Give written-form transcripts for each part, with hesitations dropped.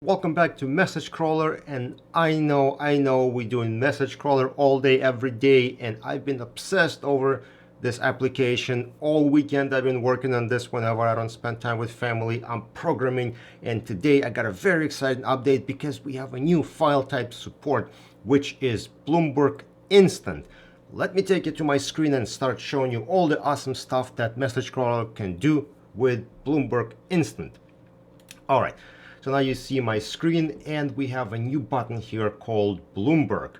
Welcome back to Message Crawler, and I know we're doing Message Crawler all day, every day, and I've been obsessed over this application all weekend. I've been working on this whenever I don't spend time with family. I'm programming, and today I got a very exciting update because we have a new file type support, which is Bloomberg Instant. Let me take you to my screen and start showing you all the awesome stuff that Message Crawler can do with Bloomberg Instant. All right, so now you see my screen and we have a new button here called Bloomberg.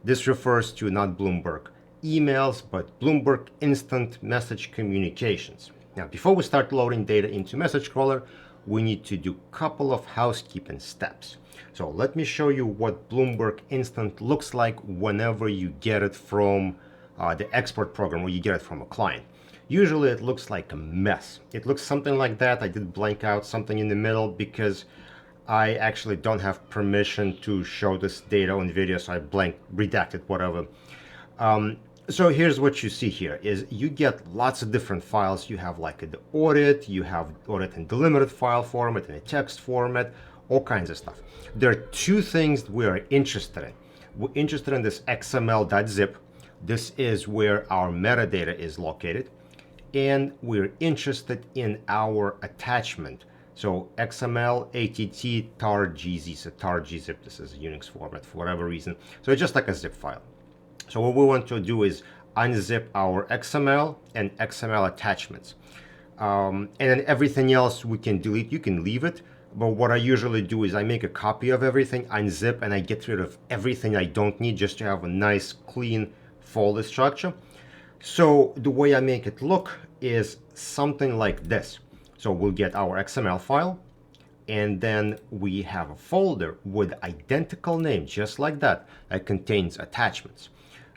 This refers to not Bloomberg emails, but Bloomberg Instant Message Communications. Now, before we start loading data into Message Crawler, we need to do a couple of housekeeping steps. So let me show you what Bloomberg Instant looks like whenever you get it from the export program or you get it from a client. Usually it looks like a mess. It looks something like that. I did blank out something in the middle because I actually don't have permission to show this data on video, so I redacted whatever. So here's what you see here is you get lots of different files. You have like the audit, you have audit in delimited file format, in a text format, all kinds of stuff. There are two things we are interested in. We're interested in this xml.zip. This is where our metadata is located. And we're interested in our attachment. So XML, ATT, tar, gz, so tar, gzip, this is a Unix format for whatever reason. So it's just like a zip file. So what we want to do is unzip our XML and XML attachments. And then everything else we can delete, you can leave it. But what I usually do is I make a copy of everything, unzip, and I get rid of everything I don't need just to have a nice, clean folder structure. So the way I make it look is something like this. So we'll get our XML file, and then we have a folder with identical name, just like that contains attachments.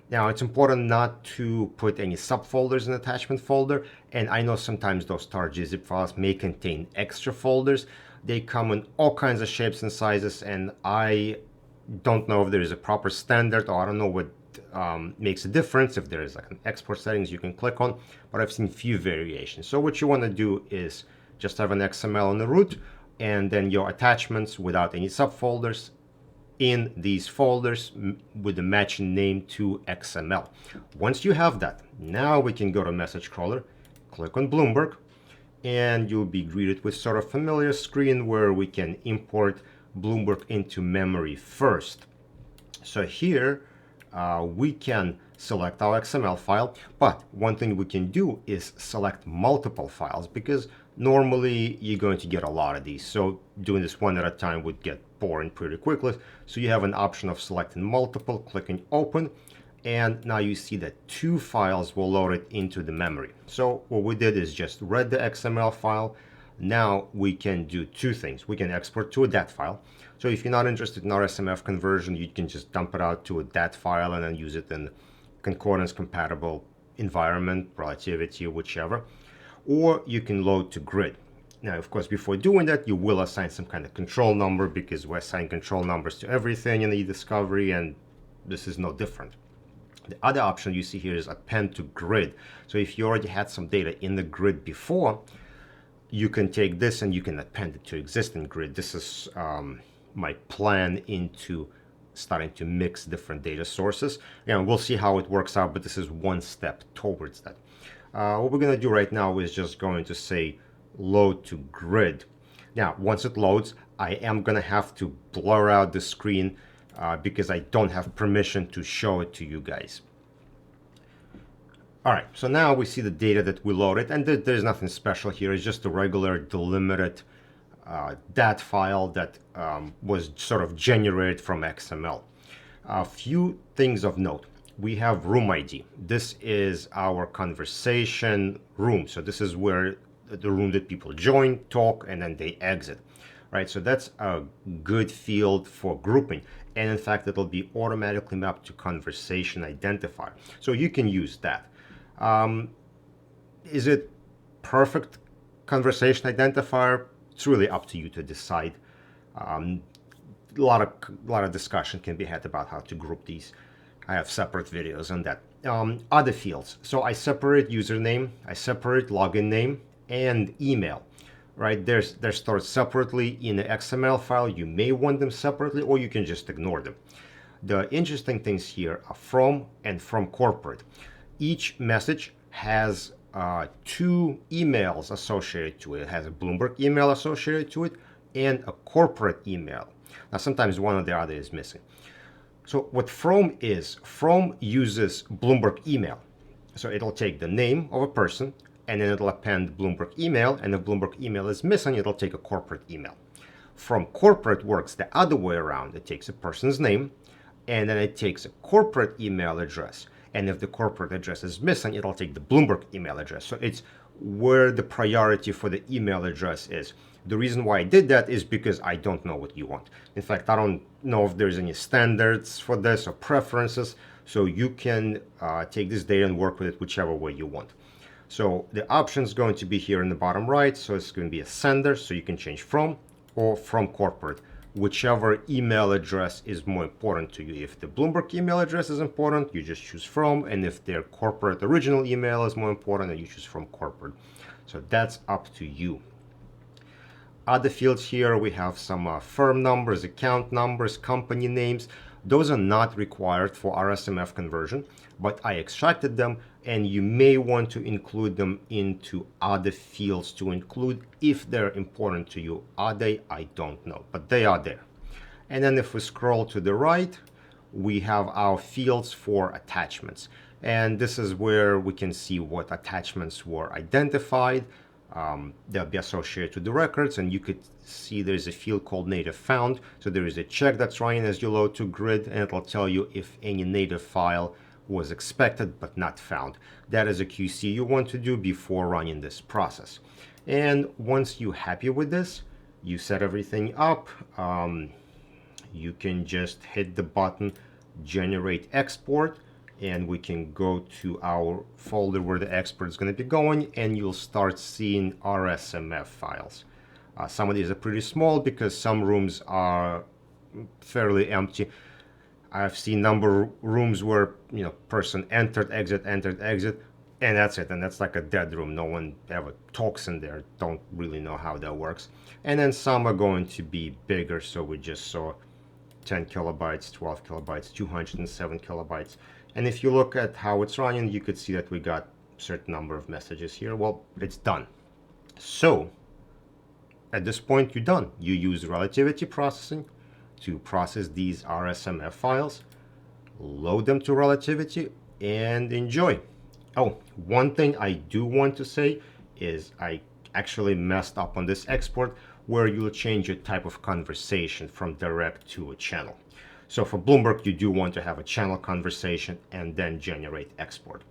Now, it's important not to put any subfolders in attachment folder, and I know sometimes those tar.gzip files may contain extra folders. They come in all kinds of shapes and sizes, and I don't know if there is a proper standard, or I don't know what makes a difference. If there is like an export settings you can click on, but I've seen few variations. So what you want to do is just have an XML in the root, and then your attachments without any subfolders in these folders with the matching name to XML. Once you have that, now we can go to Message Crawler, click on Bloomberg, and you'll be greeted with sort of familiar screen where we can import Bloomberg into memory first. So here we can select our XML file, but one thing we can do is select multiple files because normally you're going to get a lot of these. So doing this one at a time would get boring pretty quickly. So you have an option of selecting multiple, clicking open, and now you see that two files were loaded into the memory. So what we did is just read the XML file. Now we can do two things. We can export to a DAT file. So if you're not interested in RSMF conversion, you can just dump it out to a DAT file and then use it in concordance compatible environment, Relativity, whichever. Or you can load to grid. Now, of course, before doing that, you will assign some kind of control number because we assign control numbers to everything in the discovery, and this is no different. The other option you see here is append to grid. So if you already had some data in the grid before, you can take this and you can append it to existing grid. This is my plan into starting to mix different data sources. And we'll see how it works out, but this is one step towards that. What we're going to do right now is just going to say load to grid. Now, once it loads, I am going to have to blur out the screen because I don't have permission to show it to you guys. All right, so now we see the data that we loaded, and there's nothing special here. It's just a regular delimited DAT file that was sort of generated from XML. A few things of note. We have room ID. This is our conversation room. So this is where the room that people join, talk, and then they exit. Right, so that's a good field for grouping. And in fact, it'll be automatically mapped to conversation identifier. So you can use that. Is it perfect conversation identifier? It's really up to you to decide. A lot of discussion can be had about how to group these. I have separate videos on that. Other fields. So I separate username, I separate login name, and email. right? They're stored separately in an XML file. You may want them separately, or you can just ignore them. The interesting things here are from and from corporate. Each message has two emails associated to it. It has a Bloomberg email associated to it and a corporate email. Now, sometimes one or the other is missing. So what from uses Bloomberg email. So it'll take the name of a person, and then it'll append Bloomberg email, and if Bloomberg email is missing, it'll take a corporate email. From corporate works the other way around. It takes a person's name, and then it takes a corporate email address. And if the corporate address is missing, it'll take the Bloomberg email address. So it's where the priority for the email address is. The reason why I did that is because I don't know what you want. In fact, I don't know if there's any standards for this or preferences. So you can take this data and work with it whichever way you want. So the option is going to be here in the bottom right. So it's going to be a sender. So you can change from or from corporate, whichever email address is more important to you. If the Bloomberg email address is important, you just choose from. And if their corporate original email is more important, then you choose from corporate. So that's up to you. Other fields here, we have some firm numbers, account numbers, company names. Those are not required for RSMF conversion, but I extracted them, and you may want to include them into other fields to include if they're important to you. Are they? I don't know, but they are there. And then if we scroll to the right, we have our fields for attachments. And this is where we can see what attachments were identified. They'll be associated to the records, and you could see there's a field called native found. So there is a check that's running as you load to grid, and it'll tell you if any native file was expected but not found. That is a QC you want to do before running this process. And once you're happy with this, you set everything up. You can just hit the button generate export, and we can go to our folder where the export is going to be going, and you'll start seeing RSMF files. Some of these are pretty small because some rooms are fairly empty. I've seen number of rooms where, person entered, exit, and that's it. And that's like a dead room. No one ever talks in there. Don't really know how that works. And then some are going to be bigger. So we just saw 10 kilobytes, 12 kilobytes, 207 kilobytes. And if you look at how it's running, you could see that we got a certain number of messages here. Well, it's done. So at this point, you're done. You use relativity processing to process these RSMF files, load them to relativity, and enjoy. Oh, one thing I do want to say is I actually messed up on this export where you'll change your type of conversation from direct to a channel. So for Bloomberg, you do want to have a channel conversation and then generate export.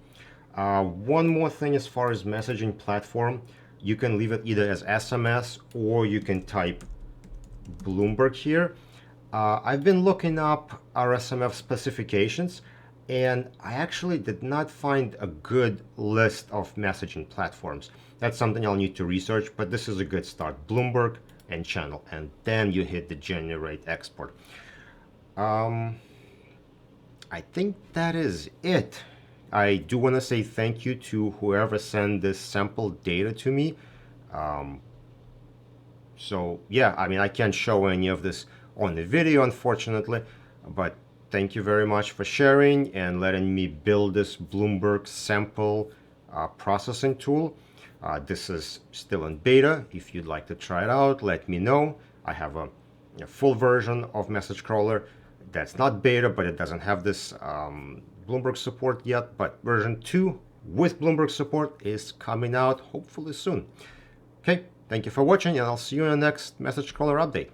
One more thing as far as messaging platform, you can leave it either as SMS or you can type Bloomberg here. I've been looking up RSMF specifications, and I actually did not find a good list of messaging platforms. That's something I'll need to research, but this is a good start. Bloomberg and channel, and then you hit the generate export. I think that is it. I do want to say thank you to whoever sent this sample data to me. So yeah, I can't show any of this on the video, unfortunately, but thank you very much for sharing and letting me build this Bloomberg sample processing tool. This is still in beta. If you'd like to try it out, let me know. I have a full version of Message Crawler that's not beta, but it doesn't have this Bloomberg support yet. But version 2 with Bloomberg support is coming out hopefully soon. Okay, thank you for watching, and I'll see you in the next Message Crawler update.